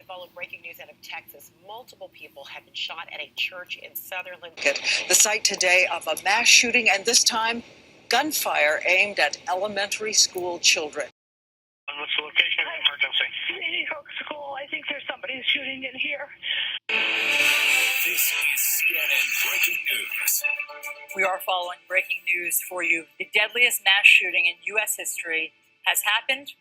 follow breaking news out of Texas. Multiple people have been shot at a church in Sutherland. The site today of a mass shooting, and this time gunfire aimed at elementary school children. What's the location of the emergency? Lady Hook School. I think there's somebody shooting in here. This is CNN Breaking News. We are following breaking news for you. The deadliest mass shooting in U.S. history has happened.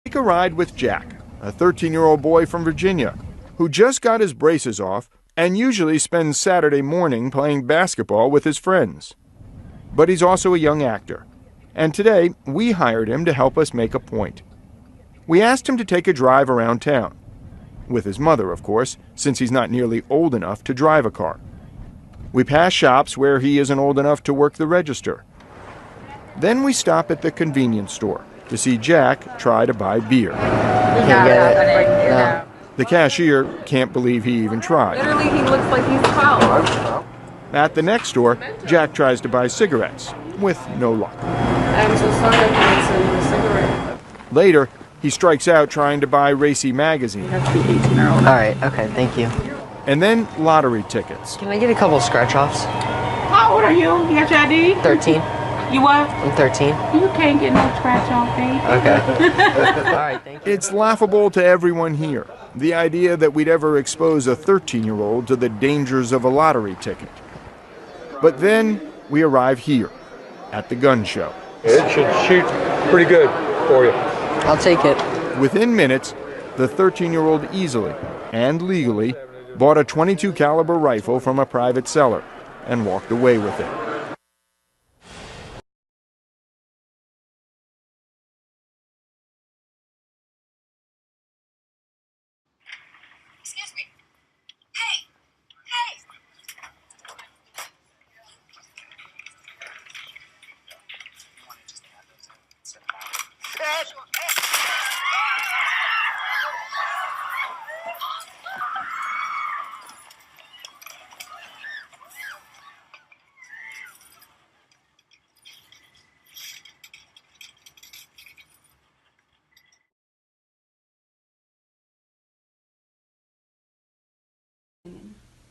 Take a ride with Jack, a 13-year-old boy from Virginia who just got his braces off and usually spends Saturday morning playing basketball with his friends. But he's also a young actor, and today we hired him to help us make a point. We asked him to take a drive around town, with his mother, of course, since he's not nearly old enough to drive a car. We pass shops where he isn't old enough to work the register. Then we stop at the convenience store to see Jack try to buy beer. The cashier can't believe he even tried. Literally, he looks like he's 12. At the next store, Jack tries to buy cigarettes, with no luck. I'm so sorry I can't send you a cigarette. Later, he strikes out trying to buy Racy magazine. You have to be 18 or older. All right, okay, thank you. And then lottery tickets. Can I get a couple scratch-offs? How old are you? You got your ID? 13. You what? I'm 13. You can't get no scratch off, baby. Okay. All right, thank you. It's laughable to everyone here, the idea that we'd ever expose a 13-year-old to the dangers of a lottery ticket. But then we arrive here, at the gun show. It should shoot pretty good for you. I'll take it. Within minutes, the 13-year-old easily and legally bought a .22 caliber rifle from a private seller and walked away with it. Excuse me. Hey! Hey!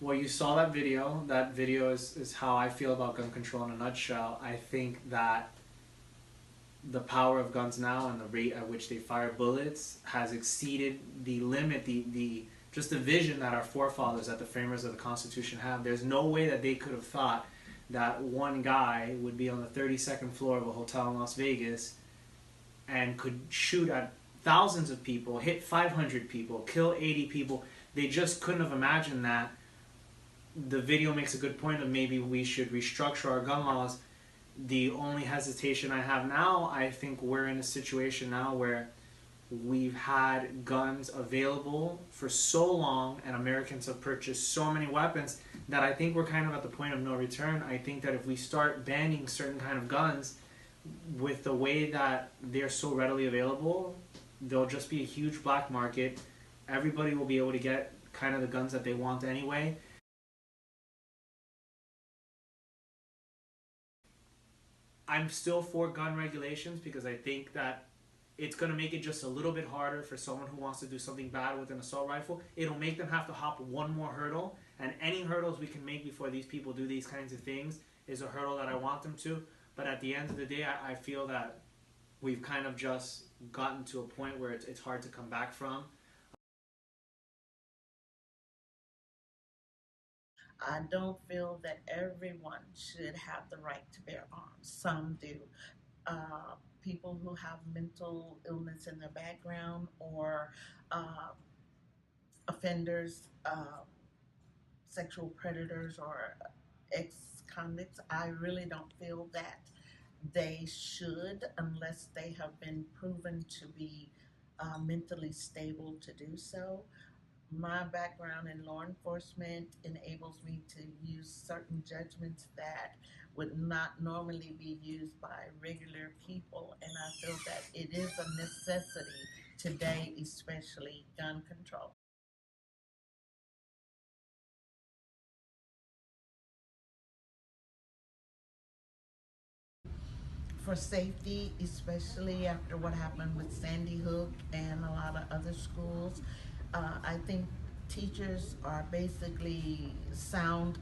Well, you saw that video. That video is how I feel about gun control in a nutshell. I think that the power of guns now and the rate at which they fire bullets has exceeded the limit, just the vision that our forefathers, that the framers of the Constitution have. There's no way that they could have thought that one guy would be on the 32nd floor of a hotel in Las Vegas and could shoot at thousands of people, hit 500 people, kill 80 people. They just couldn't have imagined that. The video makes a good point of maybe we should restructure our gun laws. The only hesitation I have now, I think we're in a situation now where we've had guns available for so long and Americans have purchased so many weapons that I think we're kind of at the point of no return. I think that if we start banning certain kind of guns with the way that they're so readily available, there'll just be a huge black market. Everybody will be able to get kind of the guns that they want anyway. I'm still for gun regulations because I think that it's going to make it just a little bit harder for someone who wants to do something bad with an assault rifle. It'll make them have to hop one more hurdle, and any hurdles we can make before these people do these kinds of things is a hurdle that I want them to. But at the end of the day, I feel that we've kind of just gotten to a point where it's hard to come back from. I don't feel that everyone should have the right to bear arms. Some do. People who have mental illness in their background or offenders, sexual predators or ex-convicts, I really don't feel that they should unless they have been proven to be mentally stable to do so. My background in law enforcement enables me to use certain judgments that would not normally be used by regular people, and I feel that it is a necessity today, especially gun control. for safety, especially after what happened with Sandy Hook and a lot of other schools. I think teachers are basically sound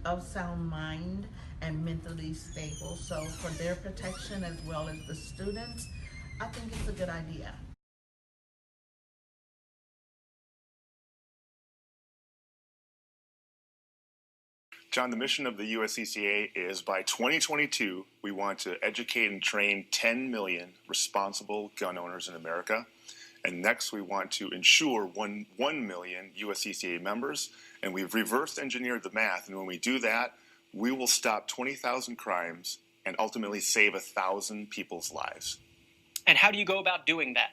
mind and mentally stable. So for their protection as well as the students, I think it's a good idea. John, the mission of the USCCA is by 2022, we want to educate and train 10 million responsible gun owners in America. And next, we want to ensure 1 million USCCA members. And we've reverse engineered the math. And when we do that, we will stop 20,000 crimes and ultimately save 1,000 people's lives. And how do you go about doing that?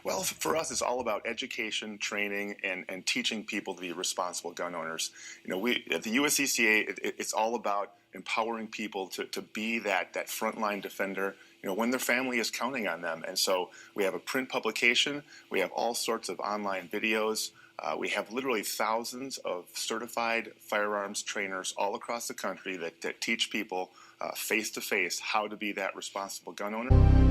Well, for us, it's all about education, training, and teaching people to be responsible gun owners. You know, we at the USCCA, it's all about empowering people to be that frontline defender, you know, when their family is counting on them. And so we have a print publication, we have all sorts of online videos, we have literally thousands of certified firearms trainers all across the country that teach people face-to-face how to be that responsible gun owner.